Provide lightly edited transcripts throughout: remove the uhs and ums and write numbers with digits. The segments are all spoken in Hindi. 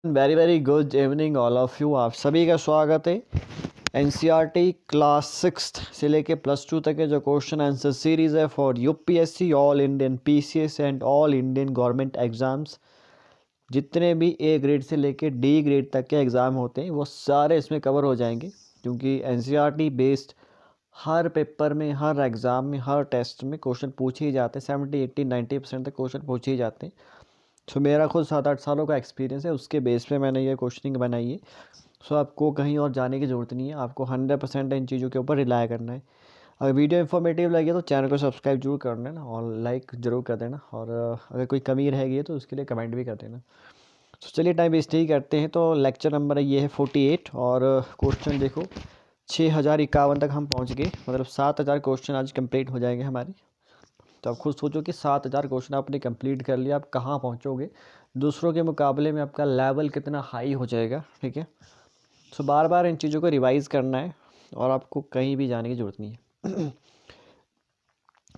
Very very good evening all of you. आप सभी का स्वागत है एनसीईआरटी क्लास 6 से लेके +2 तक के जो क्वेश्चन आंसर सीरीज़ है for UPSC, all Indian PCS and all Indian government exams. जितने भी ए ग्रेड से लेके डी ग्रेड तक के एग्ज़ाम होते हैं वो सारे इसमें कवर हो जाएंगे, क्योंकि एनसीईआरटी बेस्ड हर पेपर में, हर एग्ज़ाम में, हर टेस्ट में क्वेश्चन पूछे ही जाते हैं। 70 80 90% तक क्वेश्चन पूछे ही जाते हैं। सो मेरा खुद 7 8 सालों का एक्सपीरियंस है, उसके बेस पे मैंने ये क्वेश्चनिंग बनाई है। सो आपको कहीं और जाने की ज़रूरत नहीं है, आपको 100% इन चीज़ों के ऊपर रिलाय करना है। अगर वीडियो इन्फॉर्मेटिव लगे तो चैनल को सब्सक्राइब जरूर कर देना और लाइक ज़रूर कर देना, और अगर कोई कमी रहेगी है तो उसके लिए कमेंट भी कर देना। तो चलिए टाइम वेस्ट नहीं करते हैं, तो लेक्चर नंबर ये है 48 और क्वेश्चन देखो 6051 तक हम पहुँच गए, मतलब 7000 क्वेश्चन आज कंप्लीट हो जाएंगे हमारे। तो आप खुद सोचो कि 7000 क्वेश्चन आपने कंप्लीट कर लिया, आप कहाँ पहुँचोगे, दूसरों के मुकाबले में आपका लेवल कितना हाई हो जाएगा। ठीक है, सो बार बार इन चीज़ों को रिवाइज़ करना है और आपको कहीं भी जाने की ज़रूरत नहीं है।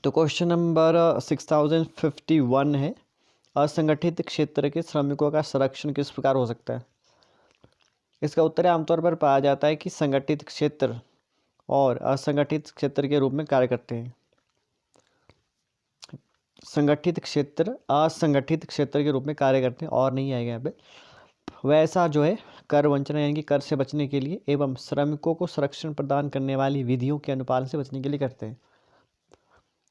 तो क्वेश्चन नंबर 6051 है, असंगठित क्षेत्र के श्रमिकों का संरक्षण किस प्रकार हो सकता है। इसका उत्तर आमतौर पर पाया जाता है कि संगठित क्षेत्र और असंगठित क्षेत्र के रूप में कार्य करते हैं। संगठित क्षेत्र असंगठित क्षेत्र के रूप में कार्य करते हैं, और नहीं आएगा यहाँ पे। वैसा जो है कर वंचना यानी कि कर से बचने के लिए एवं श्रमिकों को संरक्षण प्रदान करने वाली विधियों के अनुपालन से बचने के लिए करते हैं।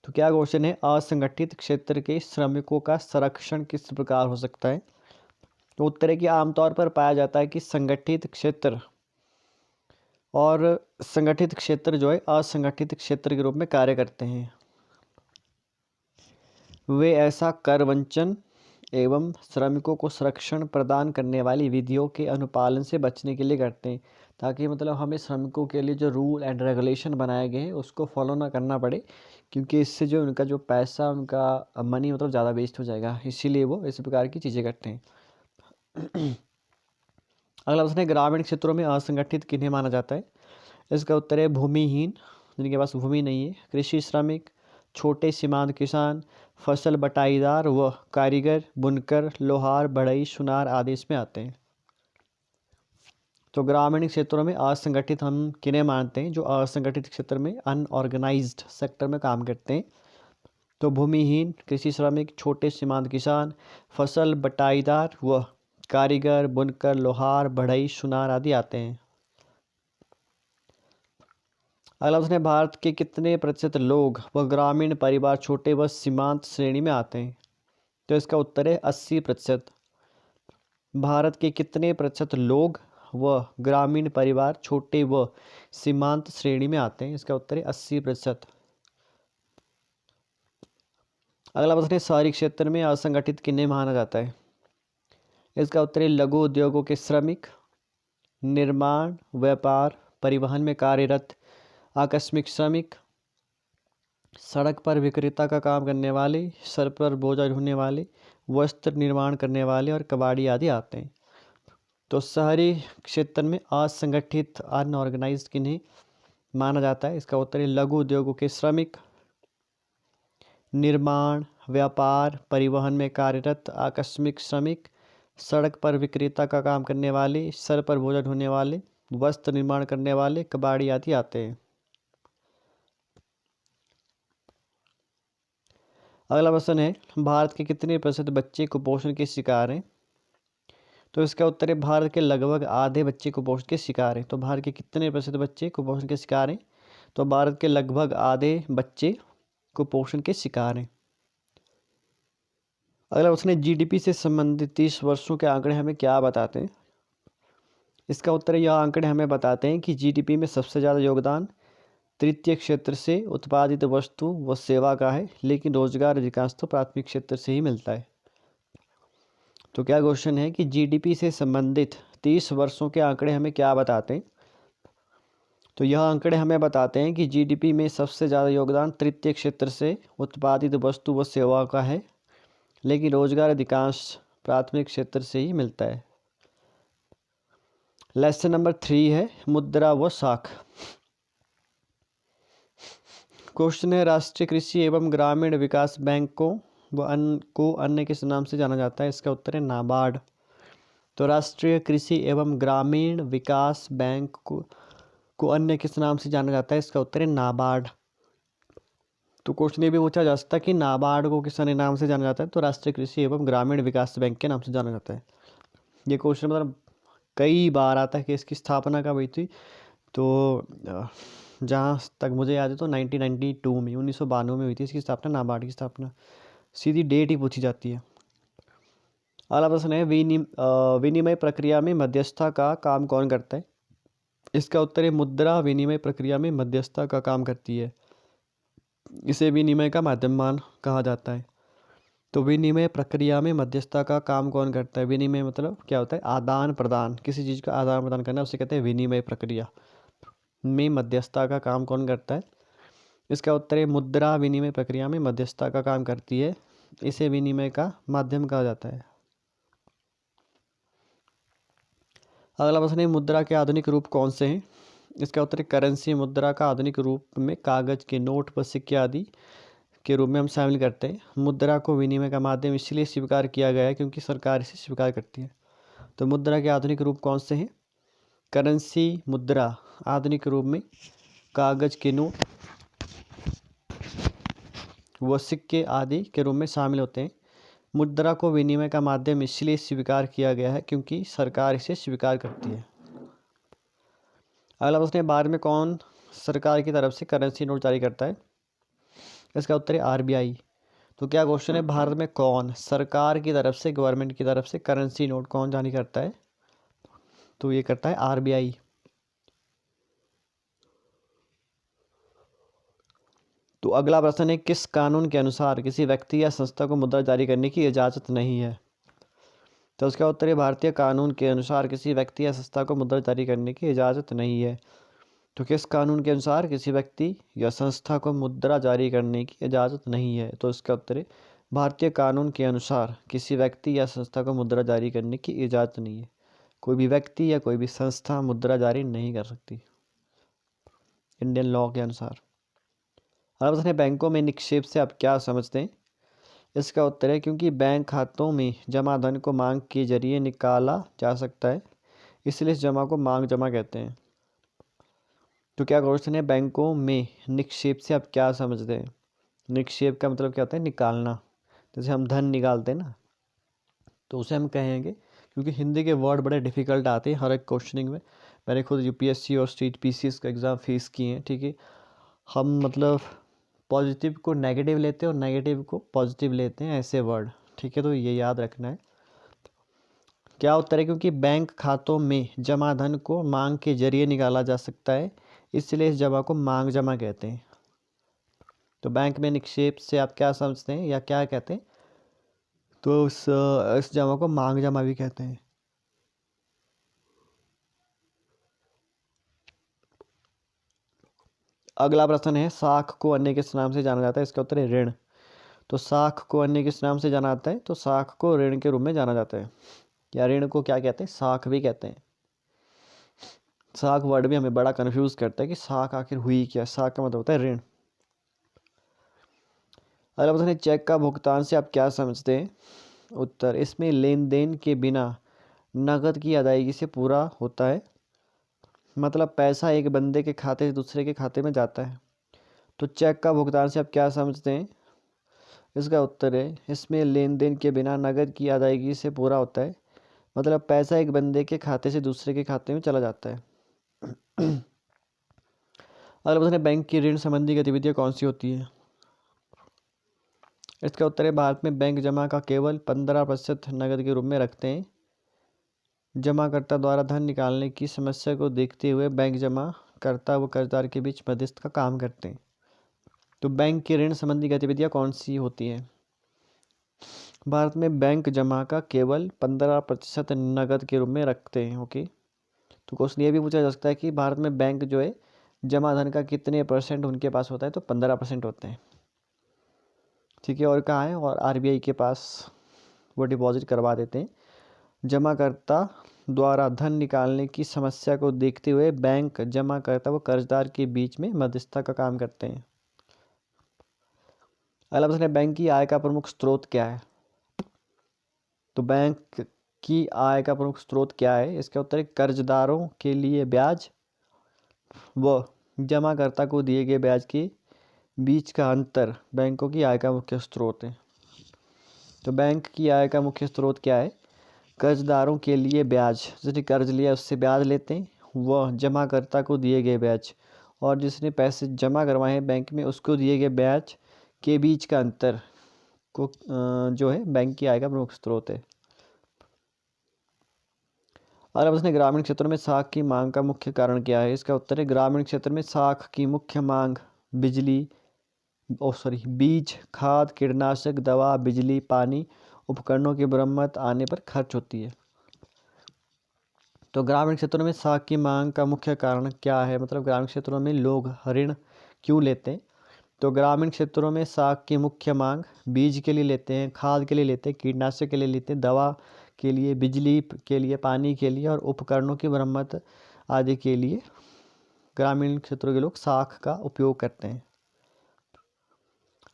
तो क्या क्वेश्चन है, असंगठित क्षेत्र के श्रमिकों का संरक्षण किस प्रकार हो सकता है। तो उत्तर है कि आमतौर पर पाया जाता है कि संगठित क्षेत्र और संगठित क्षेत्र जो है असंगठित क्षेत्र के रूप में कार्य करते हैं। वे ऐसा कर वंचन एवं श्रमिकों को संरक्षण प्रदान करने वाली विधियों के अनुपालन से बचने के लिए करते हैं, ताकि मतलब हमें श्रमिकों के लिए जो रूल एंड रेगुलेशन बनाए गए हैं उसको फॉलो ना करना पड़े, क्योंकि इससे जो उनका जो पैसा, उनका मनी मतलब ज़्यादा वेस्ट हो जाएगा, इसीलिए वो इस प्रकार की चीज़ें करते हैं। अगला प्रश्न है, ग्रामीण क्षेत्रों में असंगठित किन्हें माना जाता है। इसका उत्तर है भूमिहीन, जिनके पास भूमि नहीं है, कृषि श्रमिक, छोटे सीमांत किसान, फसल बटाईदार व कारीगर, बुनकर, लोहार, बढ़ई, सुनार आदि इसमें आते हैं। तो ग्रामीण क्षेत्रों में असंगठित हम किन्हें मानते हैं, जो असंगठित क्षेत्र में अनऑर्गेनाइज्ड सेक्टर में काम करते हैं। तो भूमिहीन, कृषि श्रमिक, छोटे सीमांत किसान, फसल बटाईदार व कारीगर, बुनकर, लोहार, बढ़ई, सुनार आदि आते हैं। अगला प्रश्न है, भारत के कितने प्रतिशत लोग व ग्रामीण परिवार छोटे व सीमांत श्रेणी में आते हैं। तो इसका उत्तर है 80%। भारत के कितने प्रतिशत लोग व ग्रामीण परिवार छोटे व सीमांत श्रेणी में आते हैं। इसका उत्तर है 80%। अगला प्रश्न है, शहरी क्षेत्र में असंगठित किन्हें माना जाता है। इसका उत्तर है लघु उद्योगों के श्रमिक, निर्माण, व्यापार, परिवहन में कार्यरत आकस्मिक श्रमिक, सड़क पर विक्रेता का काम करने वाले, सर पर बोझा ढोने वाले, वस्त्र निर्माण करने वाले और कबाड़ी आदि आते हैं। तो शहरी क्षेत्र में असंगठित अनऑर्गेनाइज्ड किन्हें माना जाता है। इसका उत्तर है लघु उद्योगों के श्रमिक, निर्माण, व्यापार, परिवहन में कार्यरत आकस्मिक श्रमिक, सड़क पर विक्रेता का काम करने वाले, सर पर बोझा ढोने वाले, वस्त्र निर्माण करने वाले, कबाड़ी आदि आते हैं। अगला प्रश्न है, भारत के कितने प्रतिशत बच्चे कुपोषण के शिकार हैं। तो इसका उत्तर है भारत के लगभग आधे बच्चे कुपोषण के शिकार हैं। तो भारत के कितने प्रतिशत बच्चे कुपोषण के शिकार हैं। तो भारत के लगभग आधे बच्चे कुपोषण के शिकार हैं। अगला प्रश्न है, जीडीपी से संबंधित 30 वर्षों के आंकड़े हमें क्या बताते हैं। इसका उत्तर है, यह आंकड़े हमें बताते हैं कि जीडीपी में सबसे ज़्यादा योगदान तृतीय क्षेत्र से उत्पादित वस्तु व सेवा का है, लेकिन रोजगार अधिकांश तो प्राथमिक क्षेत्र से ही मिलता है। तो क्या क्वेश्चन है कि जीडीपी से संबंधित 30 वर्षों के आंकड़े हमें क्या बताते हैं। तो यह आंकड़े हमें बताते हैं कि जीडीपी में सबसे ज़्यादा योगदान तृतीय क्षेत्र से उत्पादित वस्तु व सेवा का है, लेकिन रोजगार अधिकांश प्राथमिक क्षेत्र से ही मिलता है। लेसन नंबर 3 है, मुद्रा व साख। क्वेश्चन है, राष्ट्रीय कृषि एवं ग्रामीण विकास बैंक को अन्य किस नाम से जाना जाता है। इसका उत्तर है नाबार्ड। तो राष्ट्रीय कृषि एवं ग्रामीण विकास बैंक को अन्य किस नाम से जाना जाता है? इसका उत्तर है नाबार्ड। तो क्वेश्चन ये भी पूछा जा सकता है कि नाबार्ड को किस अन्य नाम से जाना जाता है? तो राष्ट्रीय कृषि एवं ग्रामीण विकास बैंक के नाम से जाना जाता है। ये क्वेश्चन मतलब कई बार आता है कि इसकी स्थापना कब हुई थी। तो जहाँ तक मुझे याद है तो 1992 में 1992 में हुई थी इसकी स्थापना, नाबार्ड की स्थापना। सीधी डेट ही पूछी जाती है। अगला प्रश्न है विनिमय प्रक्रिया में मध्यस्थता का काम कौन करता है? इसका उत्तर है मुद्रा विनिमय प्रक्रिया में मध्यस्थता का काम करती है। इसे विनिमय का माध्यम कहा जाता है। तो विनिमय प्रक्रिया में मध्यस्थता का काम कौन करता है? विनिमय मतलब क्या होता है? आदान प्रदान, किसी चीज़ का आदान प्रदान करना, उसे कहते हैं विनिमय प्रक्रिया में मध्यस्थता का काम कौन करता है? इसका उत्तर है मुद्रा विनिमय प्रक्रिया में मध्यस्थता का काम करती है। इसे विनिमय का माध्यम कहा जाता है। अगला प्रश्न है मुद्रा के आधुनिक रूप कौन से हैं? इसका उत्तर है करेंसी। मुद्रा का आधुनिक रूप में कागज के नोट व सिक्के आदि के रूप में हम शामिल करते हैं। मुद्रा को विनिमय का माध्यम इसलिए स्वीकार किया गया है क्योंकि सरकार इसे स्वीकार करती है। तो मुद्रा के आधुनिक रूप कौन से हैं? करेंसी मुद्रा आधुनिक रूप में कागज के नोट व सिक्के आदि के रूप में शामिल होते हैं। मुद्रा को विनिमय का माध्यम इसलिए स्वीकार किया गया है क्योंकि सरकार इसे स्वीकार करती है। अगला प्रश्न है भारत में कौन सरकार की तरफ से करेंसी नोट जारी करता है? इसका उत्तर है आरबीआई। तो क्या क्वेश्चन है, भारत में कौन सरकार की तरफ से, गवर्नमेंट की तरफ से करेंसी नोट कौन जारी करता है? तो ये करता है आरबीआई। तो अगला प्रश्न है किस कानून के अनुसार किसी व्यक्ति या संस्था को मुद्रा जारी करने की इजाज़त नहीं है? तो उसका उत्तर है भारतीय कानून के अनुसार किसी व्यक्ति या संस्था को मुद्रा जारी करने की इजाज़त नहीं है। तो किस कानून के अनुसार किसी व्यक्ति या संस्था को मुद्रा जारी करने की इजाज़त नहीं है? तो इसका उत्तर है भारतीय कानून के अनुसार किसी व्यक्ति या संस्था को मुद्रा जारी करने की इजाज़त नहीं है। कोई भी व्यक्ति या कोई भी संस्था मुद्रा जारी नहीं कर सकती इंडियन लॉ के अनुसार। अगला प्रश्न है बैंकों में निक्षेप से आप क्या समझते हैं? इसका उत्तर है क्योंकि बैंक खातों में जमा धन को मांग के जरिए निकाला जा सकता है, इसलिए इस जमा को मांग जमा कहते हैं। तो क्या क्वेश्चन है, बैंकों में निक्षेप से आप क्या समझते हैं? निक्षेप का मतलब क्या होता है? निकालना। जैसे हम धन निकालते हैं ना, तो उसे हम कहेंगे, क्योंकि हिंदी के वर्ड बड़े डिफिकल्ट आते हैं हर एक क्वेश्चनिंग में। मैंने खुद यूपीएससी और स्टेट पीसीएस का एग्ज़ाम फेस किए हैं, ठीक है। हम मतलब पॉजिटिव को नेगेटिव लेते हैं और नेगेटिव को पॉजिटिव लेते हैं, ऐसे वर्ड, ठीक है। तो ये याद रखना है। क्या उत्तर है? क्योंकि बैंक खातों में जमा धन को मांग के जरिए निकाला जा सकता है, इसलिए इस जमा को मांग जमा कहते हैं। तो बैंक में निक्षेप से आप क्या समझते हैं या क्या कहते हैं? तो इस जमा को मांग जमा भी कहते हैं। अगला प्रश्न है साख को अन्य किस नाम से जाना जाता है? इसका उत्तर है ऋण। तो साख को अन्य किस नाम से जाना जाता है? तो साख को ऋण के रूप में जाना जाता है, या ऋण को क्या कहते हैं? साख भी कहते हैं। साख वर्ड भी हमें बड़ा कंफ्यूज करता है कि साख आखिर हुई क्या। साख का मतलब होता है ऋण। अगला प्रश्न है चेक का भुगतान से आप क्या समझते हैं? उत्तर, इसमें लेन देन के बिना नकद की अदायगी से पूरा होता है, मतलब पैसा एक बंदे के खाते से दूसरे के खाते में जाता है। तो चेक का भुगतान से आप क्या समझते हैं? इसका उत्तर है इसमें लेन देन के बिना नकद की अदायगी से पूरा होता है, मतलब पैसा एक बंदे के खाते से दूसरे के खाते में चला जाता है। अगला प्रश्न है बैंक की ऋण संबंधी गतिविधियाँ कौन सी होती है? इसका उत्तर है भारत में बैंक जमा का केवल 15% नकद के रूप में रखते हैं। जमाकर्ता द्वारा धन निकालने की समस्या को देखते हुए बैंक जमाकर्ता व कर्जदार के बीच मध्यस्थ का काम करते हैं। तो बैंक की ऋण संबंधी गतिविधियाँ कौन सी होती हैं? भारत में बैंक जमा का केवल 15% नकद के रूप में रखते हैं। ओके, तो क्वेश्चन ये भी पूछा जा सकता है कि भारत में बैंक जो है जमा धन का कितने % उनके पास होता है? तो 15% होते हैं, ठीक है। और कहाँ है? और आरबीआई के पास वो डिपॉजिट करवा देते हैं। जमाकर्ता द्वारा धन निकालने की समस्या को देखते हुए बैंक जमाकर्ता व कर्जदार के बीच में मध्यस्थता का काम करते हैं। अगला प्रश्न है बैंक की आय का प्रमुख स्रोत क्या है? तो बैंक की आय का प्रमुख स्रोत क्या है? इसका उत्तर है कर्जदारों के लिए ब्याज व जमाकर्ता को दिए गए ब्याज के बीच का अंतर बैंकों की आय का मुख्य स्रोत है। तो बैंक की आय का मुख्य स्रोत क्या है? कर्जदारों के लिए ब्याज, जिसने कर्ज लिया उससे ब्याज लेते हैं, वह जमाकर्ता को दिए गए ब्याज, और जिसने पैसे जमा करवाए हैं बैंक में उसको दिए गए ब्याज के बीच का अंतर को जो है बैंक की आय का प्रमुख स्रोत है। और अब उसने ग्रामीण क्षेत्रों में साख की मांग का मुख्य कारण क्या है? इसका उत्तर है ग्रामीण क्षेत्र में साख की मुख्य मांग बीज, खाद, कीटनाशक दवा, बिजली, पानी, उपकरणों की मरम्मत आने पर खर्च होती है। तो ग्रामीण क्षेत्रों में साख की मांग का मुख्य कारण क्या है? मतलब ग्रामीण क्षेत्रों में लोग ऋण क्यों लेते हैं? तो ग्रामीण क्षेत्रों में साख की मुख्य मांग बीज के लिए लेते हैं, खाद के लिए लेते हैं, कीटनाशक के लिए लेते हैं, दवा के लिए, बिजली के लिए, पानी के लिए और उपकरणों की मरम्मत आदि के लिए ग्रामीण क्षेत्रों के लोग साख का उपयोग करते हैं।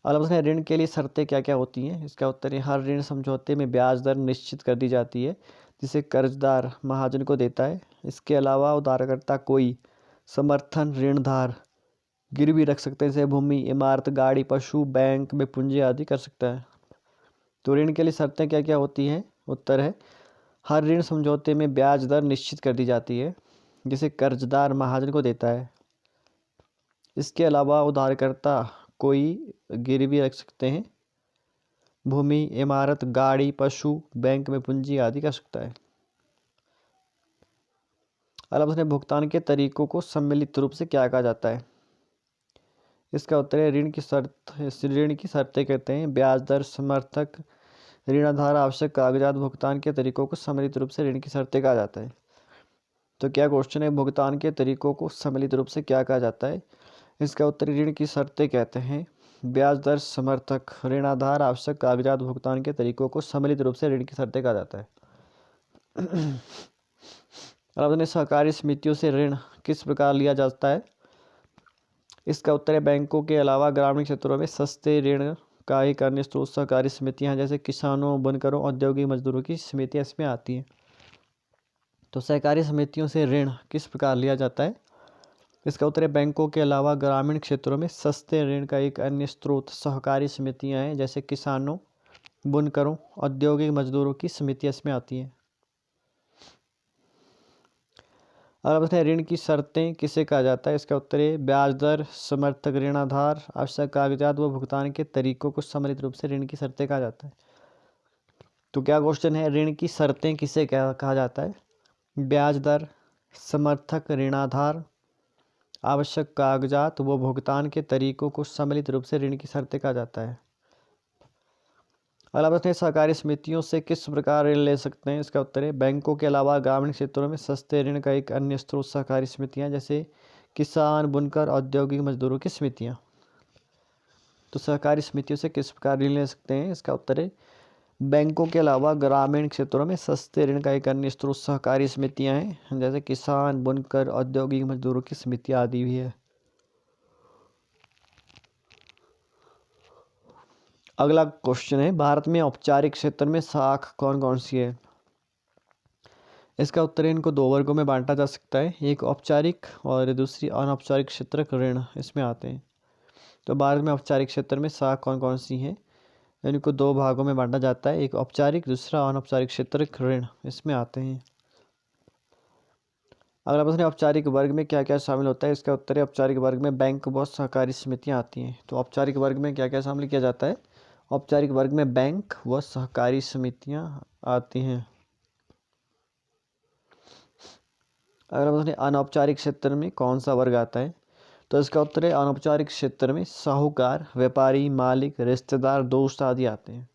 और अब उसने ऋण के लिए शर्तें क्या क्या होती हैं? इसका उत्तर है हर ऋण समझौते में ब्याज दर निश्चित कर दी जाती है जिसे कर्जदार महाजन को देता है। इसके अलावा उधारकर्ता कोई समर्थन ऋणधार गिरवी रख सकते हैं, जैसे भूमि, इमारत, गाड़ी, पशु, बैंक में पूंजी आदि कर सकता है। तो ऋण के लिए शर्तें क्या क्या होती हैं? उत्तर है हर ऋण समझौते में ब्याज दर निश्चित कर दी जाती है जिसे कर्जदार महाजन को देता है। इसके अलावा उधारकर्ता कोई गिरवी रख सकते हैं, भूमि, इमारत, गाड़ी, पशु, बैंक में पूंजी आदि कर सकता है। अब उसने भुगतान के तरीकों को सम्मिलित रूप से क्या कहा जाता है? इसका उत्तर है ऋण की शर्तें कहते हैं ब्याज दर, समर्थक, ऋणाधार, आवश्यक कागजात, भुगतान के तरीकों को सम्मिलित रूप से ऋण की शर्तें कहा जाता है। तो क्या क्वेश्चन है भुगतान के तरीकों को सम्मिलित रूप से क्या कहा जाता है? इसका उत्तर ऋण की शर्तें कहते हैं ब्याज दर, समर्थक, ऋणाधार, आवश्यक कागजात, भुगतान के तरीकों को सम्मिलित रूप से ऋण की शर्तें कहा जाता है। अब अपने सहकारी समितियों से ऋण किस प्रकार लिया जाता है? इसका उत्तर है बैंकों के अलावा ग्रामीण क्षेत्रों में सस्ते ऋण का एक अन्य स्रोत सहकारी समितियां हैं, जैसे किसानों, बुनकरों, औद्योगिक मजदूरों की समितियां इसमें आती हैं। तो सहकारी समितियों से ऋण किस प्रकार लिया जाता है? इसका उत्तर है बैंकों के अलावा ग्रामीण क्षेत्रों में सस्ते ऋण का एक अन्य स्रोत सहकारी समितियां हैं, जैसे किसानों, बुनकरों, औद्योगिक मजदूरों की समितियां इसमें आती हैं। अब बताएं ऋण की शर्तें किसे कहा जाता है? इसका उत्तर है ब्याज दर, समर्थक, ऋणाधार, आवश्यक कागजात व भुगतान के तरीकों को सम्मिलित रूप से ऋण की शर्तें कहा जाता है। तो क्या क्वेश्चन है ऋण की शर्तें किसे कहा जाता है? ब्याज दर, समर्थक, ऋणाधार, आवश्यक कागजात व भुगतान के तरीकों को सम्मिलित रूप से ऋण की शर्तें कहा जाता है। अब बताएं सहकारी समितियों से किस प्रकार ऋण ले सकते हैं? इसका उत्तर है बैंकों के अलावा ग्रामीण क्षेत्रों में सस्ते ऋण का एक अन्य स्रोत सहकारी समितियां, जैसे किसान, बुनकर, औद्योगिक मजदूरों की समितियां। तो सहकारी समितियों से किस प्रकार ऋण ले सकते हैं? इसका उत्तर है बैंकों के अलावा ग्रामीण क्षेत्रों में सस्ते ऋण का एक अन्य स्रोत सहकारी समितियां हैं, जैसे किसान, बुनकर, औद्योगिक मजदूरों की समितियां आदि भी है। अगला क्वेश्चन है भारत में औपचारिक क्षेत्र में साख कौन कौन सी है? इसका उत्तर है इनको दो वर्गों में बांटा जा सकता है, एक औपचारिक और दूसरी अनौपचारिक क्षेत्रक ऋण इसमें आते हैं। तो भारत में औपचारिक क्षेत्र में साख कौन कौन सी हैं? इनको दो भागों में बांटा जाता है, एक औपचारिक, दूसरा अनौपचारिक क्षेत्रक ऋण इसमें आते हैं। अगर आप औपचारिक वर्ग में क्या क्या शामिल होता है? इसका उत्तर है औपचारिक वर्ग में बैंक व सहकारी समितियां आती हैं। तो औपचारिक वर्ग में क्या क्या शामिल किया जाता है? औपचारिक वर्ग में बैंक व सहकारी समितियां आती हैं। अगर हम अनौपचारिक क्षेत्र में कौन सा वर्ग आता है? तो इसका उत्तर है अनौपचारिक क्षेत्र में साहूकार, व्यापारी, मालिक, रिश्तेदार, दोस्त आदि आते हैं।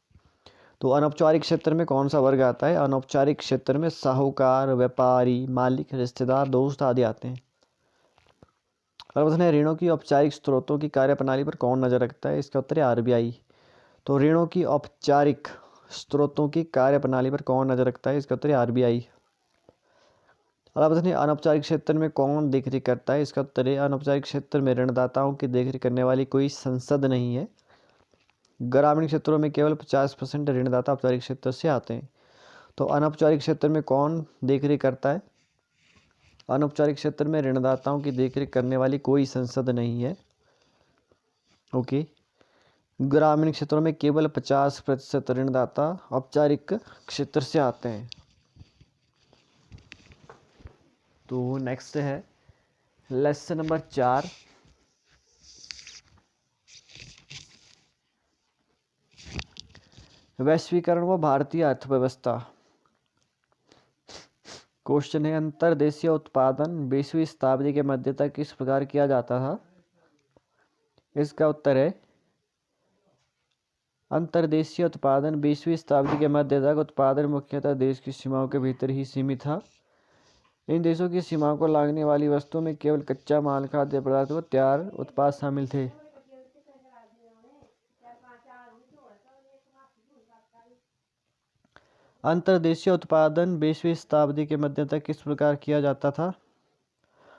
तो अनौपचारिक क्षेत्र में कौन सा वर्ग आता है? अनौपचारिक क्षेत्र में साहूकार, व्यापारी, मालिक, रिश्तेदार, दोस्त आदि आते हैं। और ऋणों की औपचारिक स्रोतों की कार्यप्रणाली पर कौन नजर रखता है? इसका उत्तर है आरबीआई। तो ऋणों की औपचारिक स्रोतों की कार्यप्रणाली पर कौन नजर रखता है? इसका उत्तर है आरबीआई। अब अनौपचारिक क्षेत्र में कौन देखरेख करता है? इसका उत्तर है अनौपचारिक क्षेत्र में ऋणदाताओं की देखरेख करने वाली कोई संसद नहीं है। ग्रामीण क्षेत्रों में केवल 50% ऋणदाता औपचारिक क्षेत्र से आते हैं। तो अनौपचारिक क्षेत्र में कौन देखरेख करता है? अनौपचारिक क्षेत्र में ऋणदाताओं की देखरेख करने वाली कोई संसद नहीं है। ओके। ग्रामीण क्षेत्रों में केवल 50% ऋणदाता औपचारिक क्षेत्र से आते हैं। तो नेक्स्ट है लेसन नंबर 4, वैश्वीकरण व भारतीय अर्थव्यवस्था। क्वेश्चन है, अंतर्देशीय उत्पादन 20वीं शताब्दी के मध्य तक किस प्रकार किया जाता था? इसका उत्तर है, अंतर्देशीय उत्पादन 20वीं शताब्दी के मध्य तक उत्पादन मुख्यतः देश की सीमाओं के भीतर ही सीमित था। इन देशों की सीमाओं को लागने वाली वस्तुओं में केवल कच्चा माल, खाद्य पदार्थ व तैयार उत्पाद शामिल थे। अंतर्देशीय उत्पादन 20वीं शताब्दी के मध्य तक किस प्रकार किया जाता था?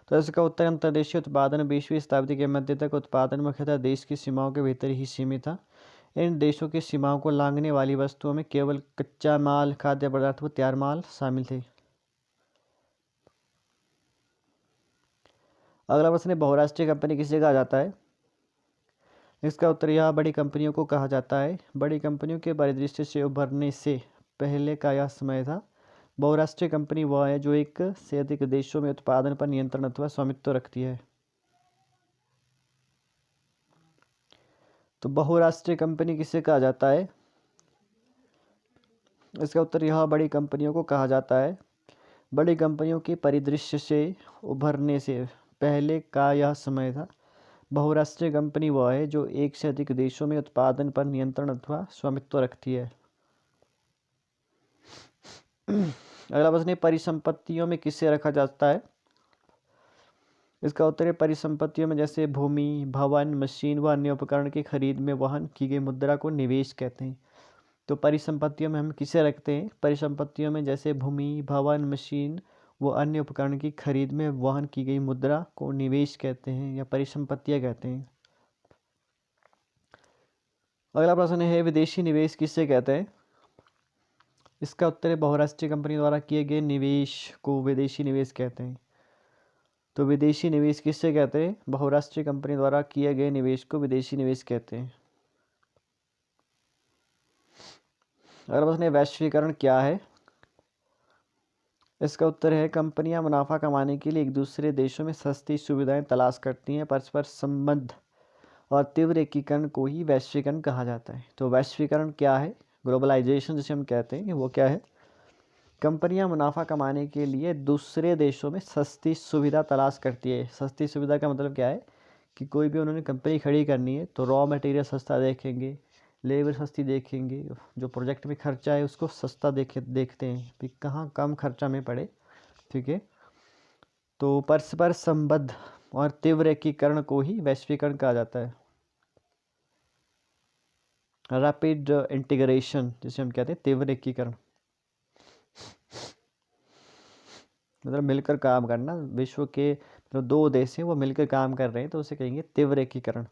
तो इसका उत्तर, अंतर्देशीय उत्पादन 20वीं शताब्दी के मध्य तक उत्पादन मुख्यतः देश की सीमाओं के भीतर ही सीमित था। इन देशों की सीमाओं को लांघने वाली वस्तुओं में केवल कच्चा माल, खाद्य पदार्थ व तैयार माल शामिल थे। अगला प्रश्न है, बहुराष्ट्रीय कंपनी किसे कहा जाता है? इसका उत्तर, यह बड़ी कंपनियों को कहा जाता है। बड़ी कंपनियों के परिदृश्य से उभरने से पहले का यह समय था। बहुराष्ट्रीय कंपनी वह है जो एक से अधिक देशों में उत्पादन पर नियंत्रण अथवा स्वामित्व रखती है। तो बहुराष्ट्रीय कंपनी किसे कहा जाता है? इसका उत्तर, यह बड़ी कंपनियों को कहा जाता है। बड़ी कंपनियों के परिदृश्य से उभरने से पहले का यह समय था। बहुराष्ट्रीय कंपनी वह है जो एक से अधिक देशों में उत्पादन पर नियंत्रण अथवा स्वामित्व रखती है। अगला प्रश्न है, परिसंपत्तियों में किसे रखा जाता है? इसका उत्तर है, परिसंपत्तियों में जैसे भूमि, भवन, मशीन व अन्य उपकरण की खरीद में वहन की गई मुद्रा को निवेश कहते हैं। तो परिसंपत्तियों में हम किसे रखते हैं? परिसंपत्तियों में जैसे भूमि, भवन, मशीन व अन्य उपकरण की खरीद में वहन की गई मुद्रा को निवेश कहते हैं या परिसंपत्तियां कहते हैं। अगला प्रश्न है, विदेशी निवेश किसे कहते हैं? इसका उत्तर है, बहुराष्ट्रीय कंपनी द्वारा किए गए निवेश को विदेशी निवेश कहते हैं। तो विदेशी निवेश किससे कहते हैं? बहुराष्ट्रीय कंपनी द्वारा किए गए निवेश को विदेशी निवेश कहते हैं। अगला प्रश्न है, वैश्वीकरण क्या है? इसका उत्तर है, कंपनियां मुनाफा कमाने के लिए एक दूसरे देशों में सस्ती सुविधाएं तलाश करती हैं। परस्पर संबंध और तीव्र एकीकरण को ही वैश्वीकरण कहा जाता है। तो वैश्वीकरण क्या है? ग्लोबलाइजेशन जिसे हम कहते हैं, वो क्या है? कंपनियां मुनाफा कमाने के लिए दूसरे देशों में सस्ती सुविधा तलाश करती है। सस्ती सुविधा का मतलब क्या है कि कोई भी उन्होंने कंपनी खड़ी करनी है तो रॉ मटेरियल सस्ता देखेंगे, लेबर सस्ती देखेंगे, जो प्रोजेक्ट में खर्चा है उसको सस्ता देखते हैं कि कहाँ कम खर्चा में पड़े। ठीक है, तो परस्पर संबद्ध और तीव्र एकीकरण को ही वैश्वीकरण कहा जाता है। रैपिड इंटीग्रेशन जिसे हम कहते हैं तीव्र एकीकरण, मतलब मिलकर काम करना। विश्व के जो दो देश हैं वो मिलकर काम कर रहे हैं तो उसे कहेंगे तीव्र एकीकरण।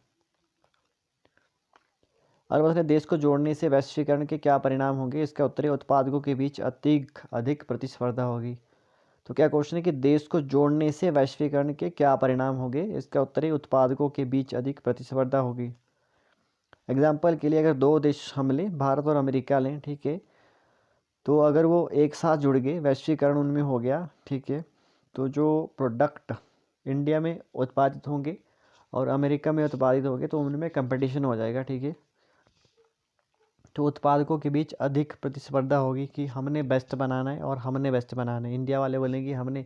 और उसने देश को जोड़ने से वैश्वीकरण के क्या परिणाम होंगे? इसका उत्तर है, उत्पादकों के बीच अधिक प्रतिस्पर्धा होगी। तो क्या क्वेश्चन है कि देश को जोड़ने से वैश्वीकरण के क्या परिणाम होंगे? इसका उत्तर है, उत्पादकों के बीच अधिक प्रतिस्पर्धा होगी। एग्जाम्पल के लिए अगर दो देश हम लें, भारत और अमेरिका लें, ठीक है, तो अगर वो एक साथ जुड़ गए, वैश्वीकरण उनमें हो गया, ठीक है, तो जो प्रोडक्ट इंडिया में उत्पादित होंगे और अमेरिका में उत्पादित होंगे तो उनमें कंपटीशन हो जाएगा। ठीक है, तो उत्पादकों के बीच अधिक प्रतिस्पर्धा होगी कि हमने बेस्ट बनाना है और हमने बेस्ट बनाना है। इंडिया वाले बोलेंगे हमने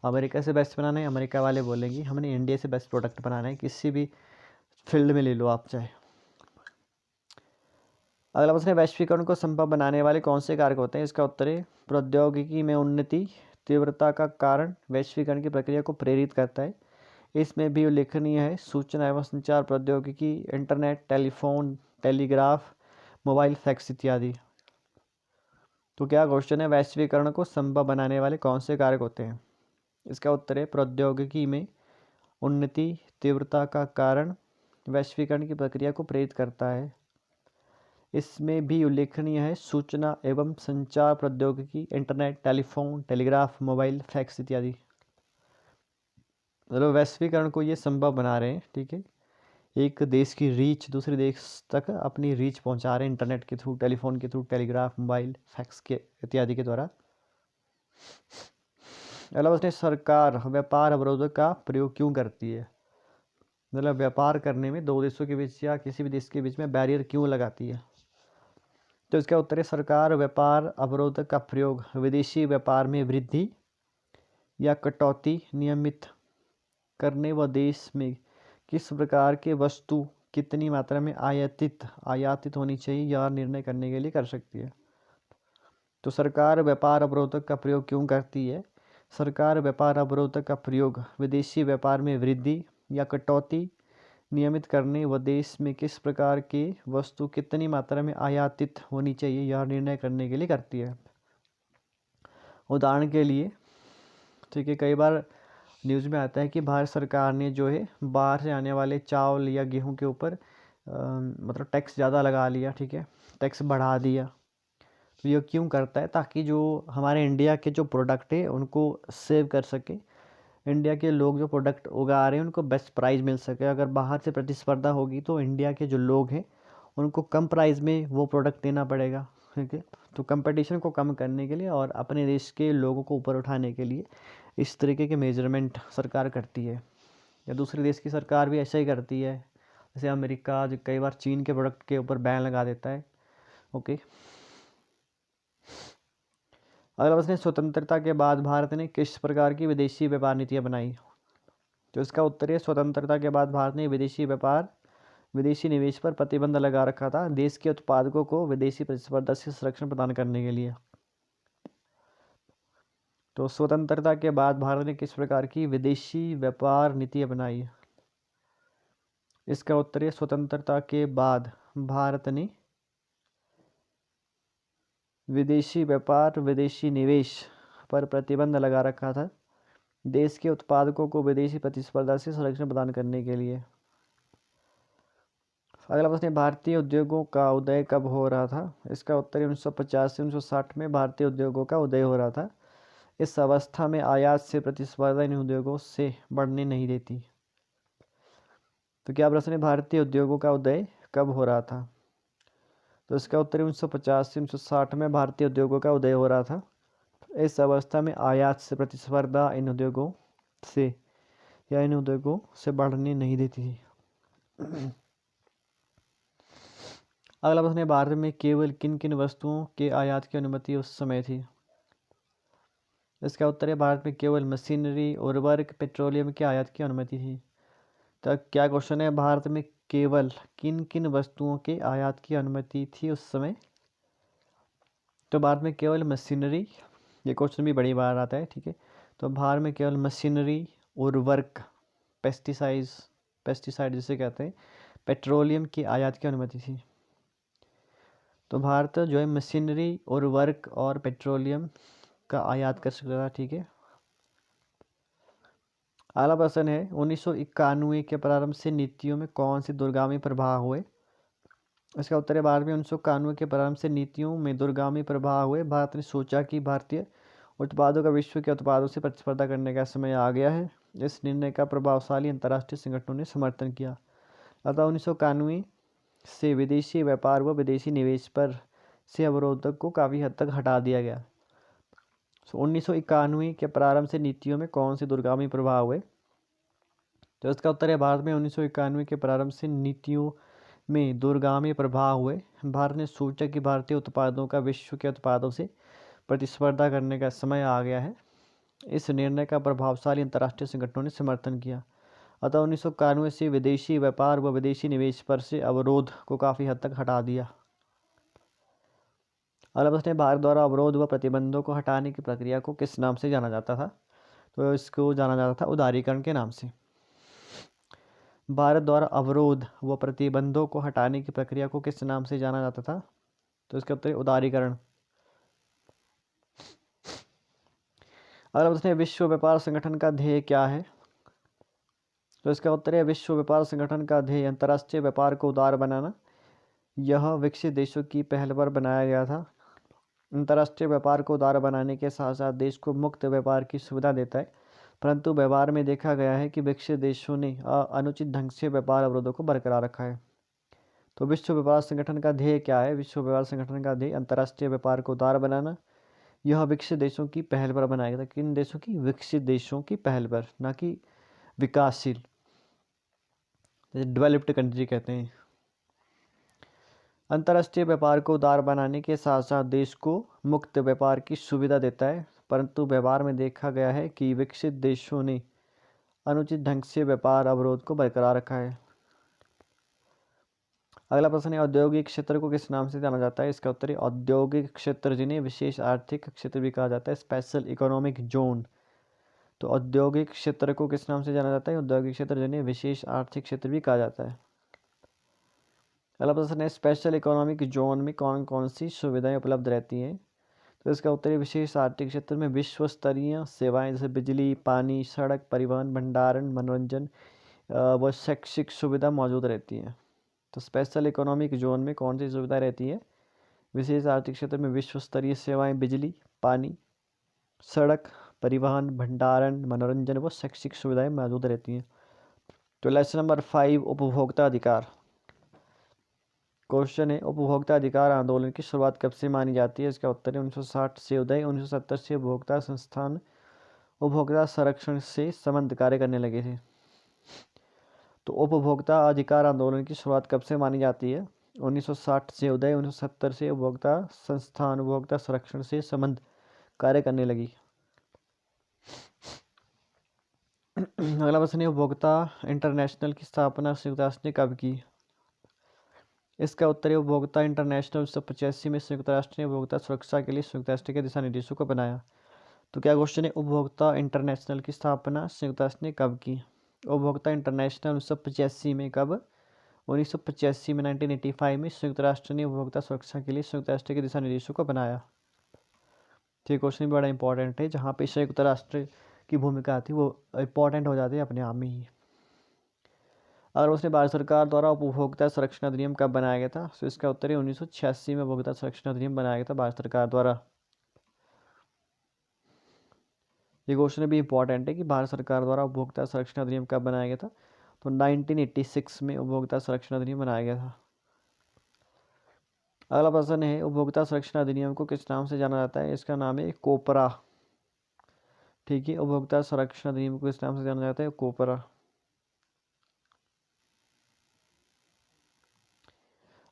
अमेरिका से बेस्ट बनाना है, अमेरिका वाले बोलेंगे हमने इंडिया से बेस्ट प्रोडक्ट बनाना है। किसी भी फील्ड में ले लो आप चाहे। अगला प्रश्न है, वैश्वीकरण को संभव बनाने वाले कौन से कारक होते हैं? इसका उत्तर है, प्रौद्योगिकी में उन्नति तीव्रता का कारण वैश्वीकरण की प्रक्रिया को प्रेरित करता है। इसमें भी उल्लेखनीय है सूचना एवं संचार प्रौद्योगिकी, internet, telephone, telegraph, mobile fax इत्यादि। तो क्या क्वेश्चन है, वैश्वीकरण को संभव बनाने वाले कौन से कारक होते हैं? इसका उत्तर है, प्रौद्योगिकी में उन्नति तीव्रता का कारण वैश्वीकरण की प्रक्रिया को प्रेरित करता है। इसमें भी उल्लेखनीय है सूचना एवं संचार प्रौद्योगिकी, internet, telephone, telegraph, mobile, fax इत्यादि। मतलब वैश्वीकरण को ये संभव बना रहे हैं, ठीक है। एक देश की रीच दूसरे देश तक अपनी रीच पहुंचा रहे हैं इंटरनेट के थ्रू, टेलीफोन के थ्रू, टेलीग्राफ, मोबाइल, फैक्स के इत्यादि के द्वारा। अगला प्रश्न है, सरकार व्यापार अवरोधक का प्रयोग क्यों करती है? मतलब व्यापार करने में दो देशों के बीच या किसी भी देश के बीच में बैरियर क्यों लगाती है? तो इसका उत्तर है, सरकार व्यापार अवरोधक का प्रयोग विदेशी व्यापार में वृद्धि या कटौती नियमित करने व देश में किस प्रकार के वस्तु कितनी मात्रा में आयातित होनी चाहिए यह निर्णय करने के लिए कर सकती है। तो सरकार व्यापार अवरोधक का प्रयोग क्यों करती है? सरकार व्यापार अवरोधक का प्रयोग विदेशी व्यापार में वृद्धि या कटौती नियमित करने व देश में किस प्रकार के वस्तु कितनी मात्रा में आयातित होनी चाहिए यह निर्णय करने के लिए करती है। उदाहरण के लिए, ठीक है, कई बार न्यूज़ में आता है कि भारत सरकार ने जो है बाहर से आने वाले चावल या गेहूं के ऊपर मतलब टैक्स ज़्यादा लगा लिया, ठीक है, टैक्स बढ़ा दिया। तो ये क्यों करता है? ताकि जो हमारे इंडिया के जो प्रोडक्ट है उनको सेव कर सके, इंडिया के लोग जो प्रोडक्ट उगा रहे हैं उनको बेस्ट प्राइस मिल सके। अगर बाहर से प्रतिस्पर्धा होगी तो इंडिया के जो लोग हैं उनको कम प्राइस में वो प्रोडक्ट देना पड़ेगा, ठीक है। तो कंपटीशन को कम करने के लिए और अपने देश के लोगों को ऊपर उठाने के लिए इस तरीके के मेजरमेंट सरकार करती है। या दूसरे देश की सरकार भी ऐसा ही करती है, जैसे अमेरिका जो कई बार चीन के प्रोडक्ट के ऊपर बैन लगा देता है। ओके, अगला प्रश्न है, स्वतंत्रता के बाद भारत ने किस प्रकार की विदेशी व्यापार नीतियाँ बनाई? तो इसका उत्तर है, स्वतंत्रता के बाद भारत ने विदेशी निवेश पर प्रतिबंध लगा रखा था, देश के उत्पादकों को विदेशी प्रतिस्पर्धा से संरक्षण प्रदान करने के लिए। तो स्वतंत्रता के बाद भारत ने किस प्रकार की विदेशी व्यापार नीति अपनाई? इसका उत्तर है, स्वतंत्रता के बाद भारत ने विदेशी व्यापार विदेशी निवेश पर प्रतिबंध लगा रखा था, देश के उत्पादकों को विदेशी प्रतिस्पर्धा से संरक्षण प्रदान करने के लिए। अगला प्रश्न है, भारतीय उद्योगों का उदय कब हो रहा था? इसका उत्तर है, 1950 से 1960 में भारतीय उद्योगों का उदय हो रहा था। इस अवस्था में आयात से प्रतिस्पर्धा इन उद्योगों से बढ़ने नहीं देती। तो क्या प्रश्न है, भारतीय उद्योगों का उदय कब हो रहा था? तो इसका उत्तर 1950 से 1960 में भारतीय उद्योगों का उदय हो रहा था। इस अवस्था में आयात से प्रतिस्पर्धा इन उद्योगों से बढ़ने नहीं देती थी। अगला प्रश्न है, भारत में केवल किन किन वस्तुओं के आयात की अनुमति उस समय थी? इसका उत्तर है, भारत में केवल मशीनरी, उर्वरक, पेट्रोलियम के आयात की अनुमति थी। तो क्या क्वेश्चन है, भारत में केवल किन किन वस्तुओं के आयात की अनुमति थी उस समय? तो भारत में केवल मशीनरी, ये क्वेश्चन भी बड़ी बार आता है, ठीक है। तो भारत में केवल मशीनरी, उर्वरक, पेस्टिसाइड जिसे कहते हैं, पेट्रोलियम की आयात की अनुमति थी। तो भारत जो है मशीनरी, उर्वरक और पेट्रोलियम का आयात कर सकता था, ठीक है। अगला प्रश्न है, 1991 के प्रारंभ से नीतियों में कौन से दूरगामी प्रभाव हुए? इसका उत्तर है, भारत में 1991 के प्रारंभ से नीतियों में दूरगामी प्रभाव हुए। भारत ने सोचा कि भारतीय उत्पादों का विश्व के उत्पादों से प्रतिस्पर्धा करने का समय आ गया है। इस निर्णय का प्रभावशाली अंतर्राष्ट्रीय संगठनों ने समर्थन किया। अतः 1991 से विदेशी व्यापार व विदेशी निवेश पर से अवरोधक को काफ़ी हद तक हटा दिया गया। 1991 के प्रारंभ से नीतियों में कौन से दूरगामी प्रभाव हुए? तो इसका उत्तर है, भारत में 1991 के प्रारंभ से नीतियों में दूरगामी प्रभाव हुए। भारत ने सोचा कि भारतीय उत्पादों का विश्व के उत्पादों से प्रतिस्पर्धा करने का समय आ गया है। इस निर्णय का प्रभावशाली अंतर्राष्ट्रीय संगठनों ने समर्थन किया। अतः 1991 से विदेशी व्यापार व विदेशी निवेश पर से अवरोध को काफ़ी हद तक हटा दिया। अगला प्रश्न है, भारत द्वारा अवरोध व प्रतिबंधों को हटाने की प्रक्रिया को किस नाम से जाना जाता था? तो इसको जाना जाता था उदारीकरण के नाम से। भारत द्वारा अवरोध व प्रतिबंधों को हटाने की प्रक्रिया को किस नाम से जाना जाता था? तो इसका उत्तर है उदारीकरण। अगला प्रश्न है, विश्व व्यापार संगठन का ध्येय क्या है? तो इसका उत्तर है, विश्व व्यापार संगठन का ध्येय अंतर्राष्ट्रीय व्यापार को उदार बनाना, यह विकसित देशों की पहल पर बनाया गया था। अंतर्राष्ट्रीय व्यापार को उदार बनाने के साथ साथ देश को मुक्त व्यापार की सुविधा देता है, परंतु व्यवहार में देखा गया है कि विकसित देशों ने अनुचित ढंग से व्यापार अवरोधों को बरकरार रखा है। तो विश्व व्यापार संगठन का ध्येय क्या है? विश्व व्यापार संगठन का ध्येय अंतर्राष्ट्रीय व्यापार को उदार बनाना। यह विकसित देशों की पहल पर बनाया गया था। किन देशों की? विकसित देशों की पहल पर, ना कि विकासशील, जैसे डेवलप्ड कंट्री कहते हैं। अंतर्राष्ट्रीय व्यापार को उदार बनाने के साथ साथ देश को मुक्त व्यापार की सुविधा देता है, परंतु व्यवहार में देखा गया है कि विकसित देशों ने अनुचित ढंग से व्यापार अवरोध को बरकरार रखा है। अगला प्रश्न है, औद्योगिक क्षेत्र को किस नाम से जाना जाता है? इसका उत्तर है औद्योगिक क्षेत्र, जिन्हें विशेष आर्थिक क्षेत्र भी कहा जाता है, स्पेशल इकोनॉमिक जोन। तो औद्योगिक क्षेत्र को किस नाम से जाना जाता है? औद्योगिक क्षेत्र, जिन्हें विशेष आर्थिक क्षेत्र भी कहा जाता है। अगला प्रश्न है, स्पेशल इकोनॉमिक जोन में कौन कौन सी सुविधाएं उपलब्ध रहती हैं? तो इसका उत्तर है विशेष आर्थिक क्षेत्र में विश्वस्तरीय सेवाएं जैसे बिजली, पानी, सड़क, परिवहन, भंडारण, मनोरंजन व शैक्षिक सुविधा मौजूद रहती हैं। तो स्पेशल इकोनॉमिक जोन में कौन सी सुविधा रहती है? विशेष आर्थिक क्षेत्र में विश्व स्तरीय सेवाएं, बिजली, पानी, सड़क, परिवहन, भंडारण, मनोरंजन व शैक्षिक सुविधाएं मौजूद रहती हैं। तो लेसन नंबर 5, उपभोक्ता अधिकार। क्वेश्चन है, उपभोक्ता अधिकार आंदोलन की शुरुआत कब से मानी जाती है? इसका उत्तर है 1960 से उदय। 1970 से उपभोक्ता संस्थान उपभोक्ता संरक्षण से संबंध कार्य करने लगे थे। तो उपभोक्ता अधिकार आंदोलन की शुरुआत कब से मानी जाती है? 1960 से उदय। 1970 से उपभोक्ता संस्थान उपभोक्ता संरक्षण से संबंध कार्य करने लगी। अगला प्रश्न है, उपभोक्ता इंटरनेशनल की स्थापना संयुक्त राष्ट्र ने कब की? इसका उत्तर है उपभोक्ता इंटरनेशनल 1985 में संयुक्त राष्ट्र ने उपभोक्ता सुरक्षा के लिए संयुक्त राष्ट्र के दिशा निर्देशों को बनाया। तो क्या क्वेश्चन है, उपभोक्ता इंटरनेशनल की स्थापना संयुक्त राष्ट्र ने कब की? उपभोक्ता इंटरनेशनल 1985 में कब? 1985 में, 1985 में संयुक्त राष्ट्र ने उपभोक्ता सुरक्षा के लिए संयुक्त राष्ट्र के दिशा निर्देशों को बनाया। तो ये क्वेश्चन भी बड़ा इंपॉर्टेंट है, जहाँ पे संयुक्त राष्ट्र की भूमिका आती है वो इंपॉर्टेंट हो जाती है अपने आप में ही। अगर उसने भारत सरकार द्वारा उपभोक्ता संरक्षण अधिनियम कब बनाया गया था? तो इसका उत्तर है 1986 में उपभोक्ता संरक्षण अधिनियम बनाया गया था भारत सरकार द्वारा। ये क्वेश्चन भी इंपॉर्टेंट है कि भारत सरकार द्वारा उपभोक्ता संरक्षण अधिनियम कब बनाया गया था? तो 1986 में उपभोक्ता संरक्षण अधिनियम बनाया गया था। अगला प्रश्न है, उपभोक्ता संरक्षण अधिनियम को किस नाम से जाना जाता है? इसका नाम है कोपरा। ठीक है, उपभोक्ता संरक्षण अधिनियम को किस नाम से जाना जाता है? कोपरा।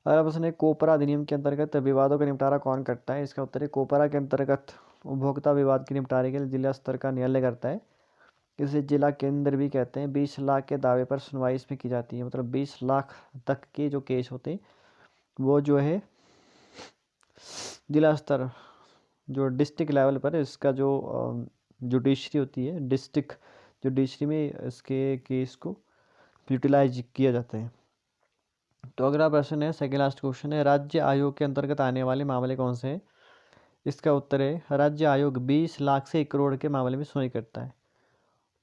अगला प्रश्न है, कोपरा अधिनियम के अंतर्गत विवादों का निपटारा कौन करता है? इसका उत्तर है कोपरा के अंतर्गत उपभोक्ता विवाद के निपटारे के लिए जिला स्तर का न्यायालय करता है। इसे जिला केंद्र भी कहते हैं। 20 लाख के दावे पर सुनवाई इसमें की जाती है। मतलब 20 लाख तक के जो केस होते हैं वो जो है जिला स्तर, जो डिस्ट्रिक्ट लेवल पर इसका जो जुडिशरी होती है, डिस्ट्रिक्ट जुडिशरी में इसके केस को यूटिलाइज किया जाता है। तो अगला प्रश्न है, सेकेंड लास्ट क्वेश्चन है, राज्य आयोग के अंतर्गत आने वाले मामले कौन से हैं? इसका उत्तर है राज्य आयोग 20 लाख से 1 करोड़ के मामले में सुनवाई करता है।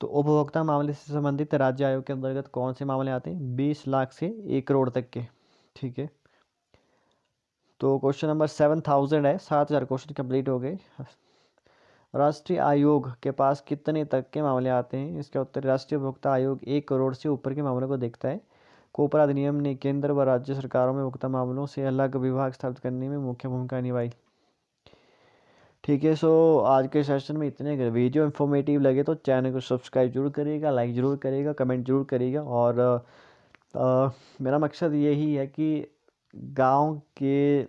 तो उपभोक्ता मामले से संबंधित राज्य आयोग के अंतर्गत कौन से मामले आते हैं? 20 लाख से 1 करोड़ तक के। ठीक है, तो क्वेश्चन नंबर 7000 है, 7000 क्वेश्चन कंप्लीट हो गए। राष्ट्रीय आयोग के पास कितने तक के मामले आते हैं? इसका उत्तर, राष्ट्रीय उपभोक्ता आयोग 1 करोड़ से ऊपर के मामलों को देखता है। कोपरा अधिनियम ने केंद्र व राज्य सरकारों में उपभोक्ता मामलों से अलग विभाग स्थापित करने में मुख्य भूमिका निभाई। ठीक है, सो आज के सेशन में इतने। अगर वीडियो इन्फॉर्मेटिव लगे तो चैनल को सब्सक्राइब जरूर करिएगा, लाइक ज़रूर करिएगा, कमेंट जरूर करिएगा। और मेरा मकसद यही है कि गांव के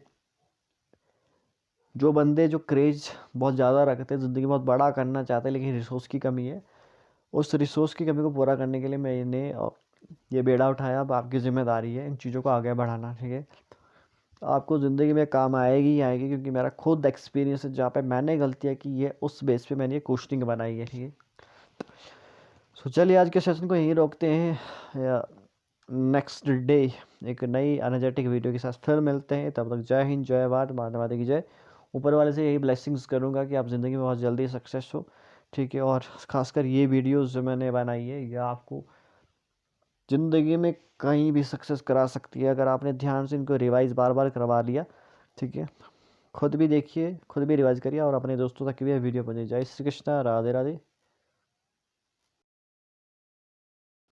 जो बंदे जो क्रेज़ बहुत ज़्यादा रखते हैं, ज़िंदगी बहुत बड़ा करना चाहते हैं लेकिन रिसोर्स की कमी है, उस रिसोर्स की कमी को पूरा करने के लिए मैंने ये बेड़ा उठाया। अब आपकी जिम्मेदारी है इन चीज़ों को आगे बढ़ाना। ठीक है, आपको ज़िंदगी में काम आएगी ही आएगी, क्योंकि मेरा खुद एक्सपीरियंस है जहाँ पे मैंने गलतियाँ की है उस बेस पे मैंने ये क्वेश्चनिंग बनाई है। ठीक है, सो चलिए आज के सेशन को यहीं रोकते हैं। नेक्स्ट डे एक नई एनर्जेटिक वीडियो के साथ फिर मिलते हैं। तब तक जय हिंद, जय भारत, भारत माता की जय। ऊपर वाले से यही ब्लेसिंग्स करूँगा कि आप ज़िंदगी में बहुत जल्दी सक्सेस हो। ठीक है, और ख़ासकर ये वीडियोज़ जो मैंने बनाई है ये आपको ज़िंदगी में कहीं भी सक्सेस करा सकती है अगर आपने ध्यान से इनको रिवाइज बार बार करवा लिया। ठीक है, खुद भी देखिए, खुद भी रिवाइज करिए और अपने दोस्तों तक भी वीडियो पहुँचाइए। जय श्री कृष्णा, राधे राधे।